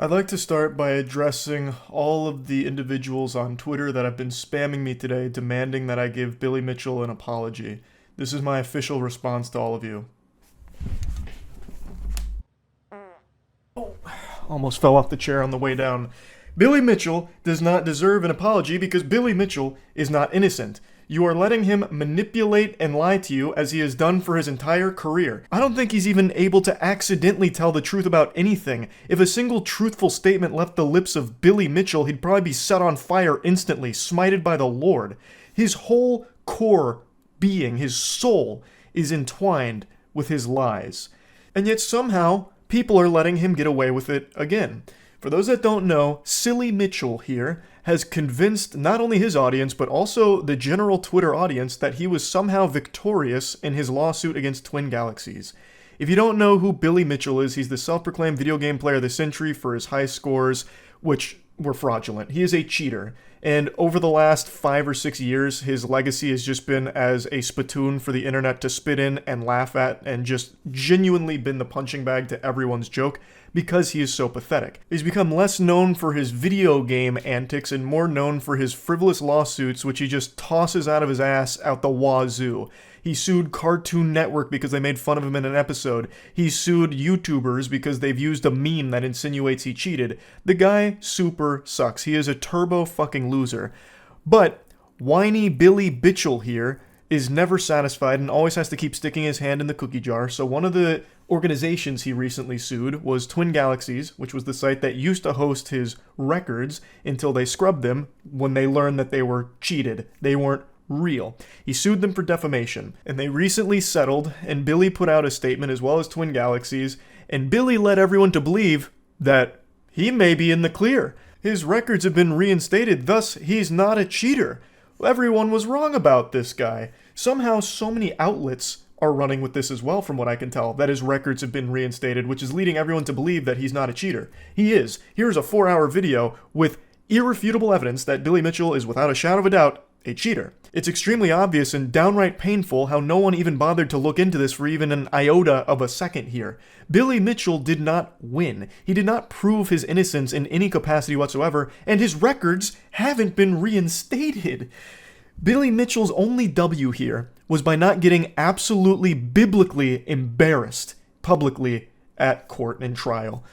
I'd like to start by addressing all of the individuals on Twitter that have been spamming me today demanding that I give Billy Mitchell an apology. This is my official response to all of you. Almost fell off the chair on the way down. Billy Mitchell does not deserve an apology because Billy Mitchell is not innocent. You are letting him manipulate and lie to you as he has done for his entire career. I don't think he's even able to accidentally tell the truth about anything. If a single truthful statement left the lips of Billy Mitchell, he'd probably be set on fire instantly, smited by the Lord. His whole core being, his soul, is entwined with his lies. And yet somehow, people are letting him get away with it again. For those that don't know, Silly Mitchell here has convinced not only his audience, but also the general Twitter audience that he was somehow victorious in his lawsuit against Twin Galaxies. If you don't know who Billy Mitchell is, he's the self-proclaimed video game player of the century for his high scores, which were fraudulent. He is a cheater. And over the last 5 or 6 years, his legacy has just been as a spittoon for the internet to spit in and laugh at, and just genuinely been the punching bag to everyone's joke because he is so pathetic. He's become less known for his video game antics and more known for his frivolous lawsuits, which he just tosses out of his ass out the wazoo. He sued Cartoon Network because they made fun of him in an episode. He sued YouTubers because they've used a meme that insinuates he cheated. The guy super sucks. He is a turbo fucking loser. But whiny Billy Mitchell here is never satisfied and always has to keep sticking his hand in the cookie jar. So one of the organizations he recently sued was Twin Galaxies, which was the site that used to host his records until they scrubbed them when they learned that they were cheated. They weren't real. He sued them for defamation, and they recently settled, and Billy put out a statement as well as Twin Galaxies, and Billy led everyone to believe that he may be in the clear. His records have been reinstated, thus he's not a cheater. Everyone was wrong about this guy. Somehow so many outlets are running with this as well, from what I can tell, that his records have been reinstated, which is leading everyone to believe that he's not a cheater. He is. Here's a 4-hour video with irrefutable evidence that Billy Mitchell is without a shadow of a doubt a cheater. It's extremely obvious and downright painful how no one even bothered to look into this for even an iota of a second here. Billy Mitchell did not win. He did not prove his innocence in any capacity whatsoever, and his records haven't been reinstated. Billy Mitchell's only W here was by not getting absolutely biblically embarrassed publicly at court and trial.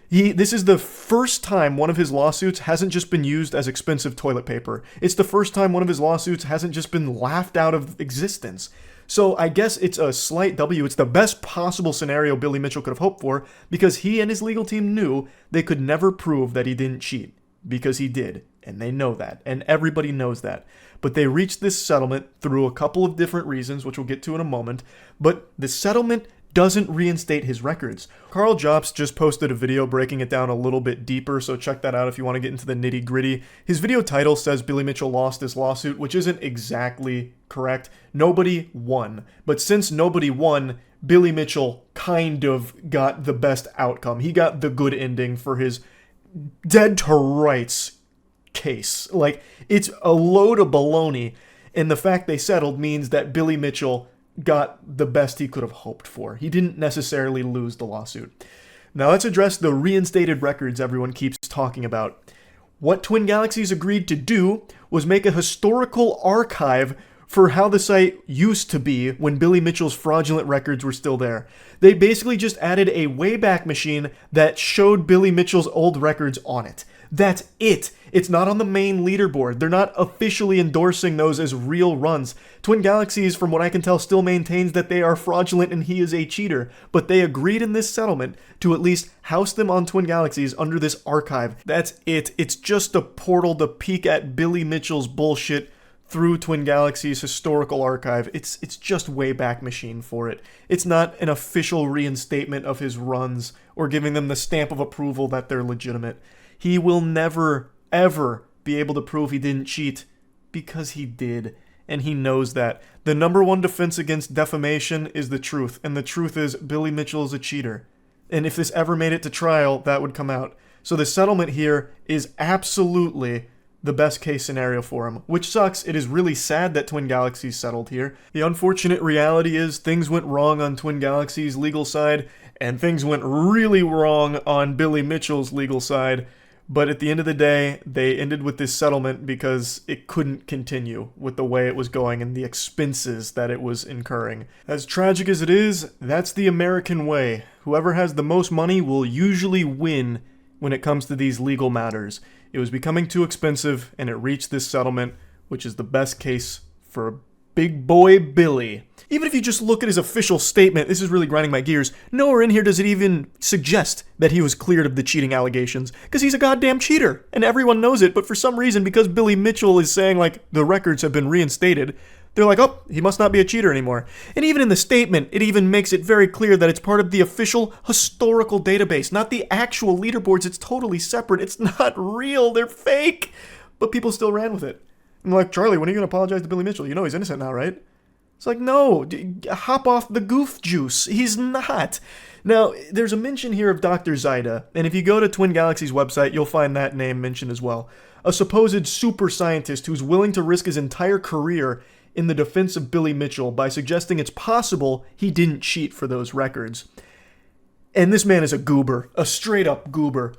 This is the first time one of his lawsuits hasn't just been used as expensive toilet paper. It's the first time one of his lawsuits hasn't just been laughed out of existence. So I guess it's a slight W. It's the best possible scenario Billy Mitchell could have hoped for because he and his legal team knew they could never prove that he didn't cheat. Because he did. And they know that. And everybody knows that. But they reached this settlement through a couple of different reasons, which we'll get to in a moment. But the settlement doesn't reinstate his records. Carl Jobst just posted a video breaking it down a little bit deeper, so check that out if you want to get into the nitty-gritty. His video title says Billy Mitchell lost his lawsuit, which isn't exactly correct. Nobody won. But since nobody won, Billy Mitchell kind of got the best outcome. He got the good ending for his dead to rights case. Like, it's a load of baloney, and the fact they settled means that Billy Mitchell got the best he could have hoped for. He didn't necessarily lose the lawsuit. Now let's address the reinstated records everyone keeps talking about. What Twin Galaxies agreed to do was make a historical archive for how the site used to be when Billy Mitchell's fraudulent records were still there. They basically just added a Wayback Machine that showed Billy Mitchell's old records on it. That's it. It's not on the main leaderboard. They're not officially endorsing those as real runs. Twin Galaxies, from what I can tell, still maintains that they are fraudulent and he is a cheater, but they agreed in this settlement to at least house them on Twin Galaxies under this archive. That's it. It's just a portal to peek at Billy Mitchell's bullshit through Twin Galaxies' historical archive. It's just Wayback Machine for it. It's not an official reinstatement of his runs or giving them the stamp of approval that they're legitimate. He will never, ever be able to prove he didn't cheat because he did, and he knows that. The number one defense against defamation is the truth, and the truth is Billy Mitchell is a cheater. And if this ever made it to trial, that would come out. So the settlement here is absolutely the best case scenario for him, which sucks. It is really sad that Twin Galaxies settled here. The unfortunate reality is things went wrong on Twin Galaxies' legal side, And things went really wrong on Billy Mitchell's legal side. But at the end of the day, they ended with this settlement because it couldn't continue with the way it was going and the expenses that it was incurring. As tragic as it is, that's the American way. Whoever has the most money will usually win when it comes to these legal matters. It was becoming too expensive, and it reached this settlement, which is the best case for big boy Billy. Even if you just look at his official statement, this is really grinding my gears, nowhere in here does it even suggest that he was cleared of the cheating allegations, because he's a goddamn cheater, and everyone knows it, but for some reason, because Billy Mitchell is saying, like, the records have been reinstated, they're like, oh, he must not be a cheater anymore. And even in the statement, it even makes it very clear that it's part of the official historical database, not the actual leaderboards. It's totally separate. It's not real. They're fake. But people still ran with it. I'm like, Charlie, when are you going to apologize to Billy Mitchell? You know he's innocent now, right? It's like, no, hop off the goof juice. He's not. Now, there's a mention here of Dr. Zaida, and if you go to Twin Galaxy's website, you'll find that name mentioned as well. A supposed super scientist who's willing to risk his entire career in the defense of Billy Mitchell by suggesting it's possible he didn't cheat for those records. And this man is a goober, a straight-up goober.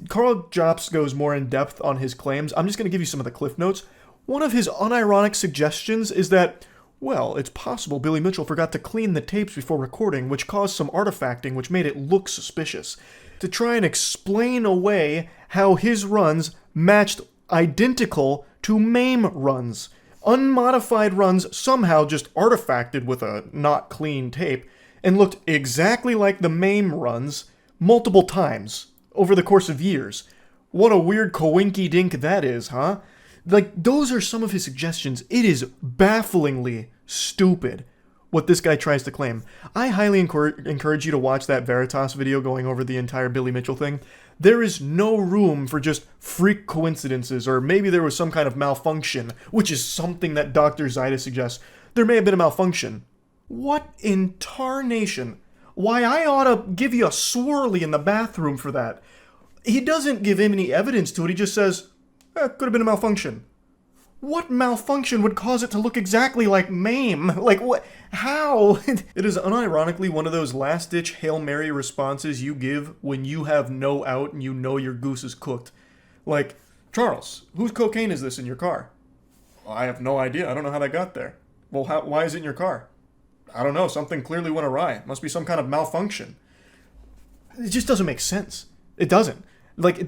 Carl Jobst goes more in depth on his claims. I'm just going to give you some of the cliff notes. One of his unironic suggestions is that, well, it's possible Billy Mitchell forgot to clean the tapes before recording, which caused some artifacting, which made it look suspicious. To try and explain away how his runs matched identical to MAME runs. Unmodified runs somehow just artifacted with a not clean tape and looked exactly like the MAME runs multiple times over the course of years. What a weird coinky-dink that is, huh? Like, those are some of his suggestions. It is bafflingly stupid what this guy tries to claim. I highly encourage you to watch that Veritas video going over the entire Billy Mitchell thing. There is no room for just freak coincidences, or maybe there was some kind of malfunction, which is something that Dr. Zaida suggests. There may have been a malfunction. What in tarnation? Why, I ought to give you a swirly in the bathroom for that. He doesn't give him any evidence to it. He just says, could have been a malfunction. What malfunction would cause it to look exactly like MAME? Like, what? How? It is unironically one of those last-ditch Hail Mary responses you give when you have no out and you know your goose is cooked. Like, Charles, whose cocaine is this in your car? Well, I have no idea. I don't know how that got there. Well, why is it in your car? I don't know. Something clearly went awry. Must be some kind of malfunction. It just doesn't make sense. It doesn't. Like,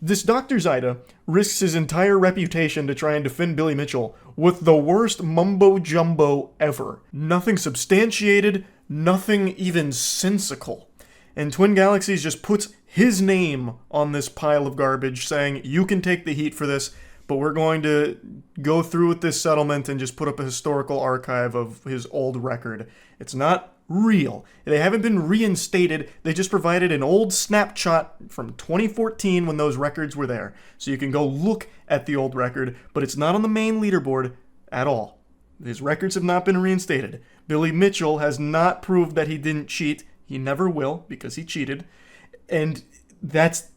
this Dr. Zaida risks his entire reputation to try and defend Billy Mitchell with the worst mumbo-jumbo ever. Nothing substantiated, nothing even sensical. And Twin Galaxies just puts his name on this pile of garbage, saying, you can take the heat for this, but we're going to go through with this settlement and just put up a historical archive of his old record. It's not real. They haven't been reinstated. They just provided an old snapshot from 2014 when those records were there. So you can go look at the old record, but it's not on the main leaderboard at all. His records have not been reinstated. Billy Mitchell has not proved that he didn't cheat. He never will, because he cheated. And that's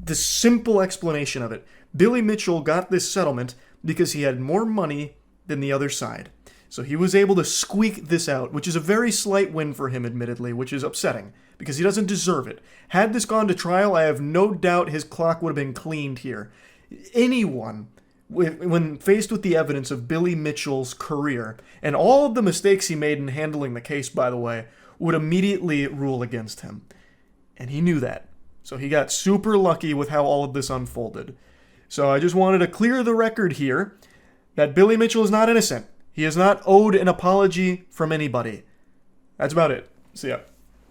the simple explanation of it. Billy Mitchell got this settlement because he had more money than the other side. So he was able to squeak this out, which is a very slight win for him, admittedly, which is upsetting, because he doesn't deserve it. Had this gone to trial, I have no doubt his clock would have been cleaned here. Anyone, when faced with the evidence of Billy Mitchell's career, and all of the mistakes he made in handling the case, by the way, would immediately rule against him. And he knew that. So he got super lucky with how all of this unfolded. So I just wanted to clear the record here that Billy Mitchell is not innocent. He is not owed an apology from anybody. That's about it. See ya.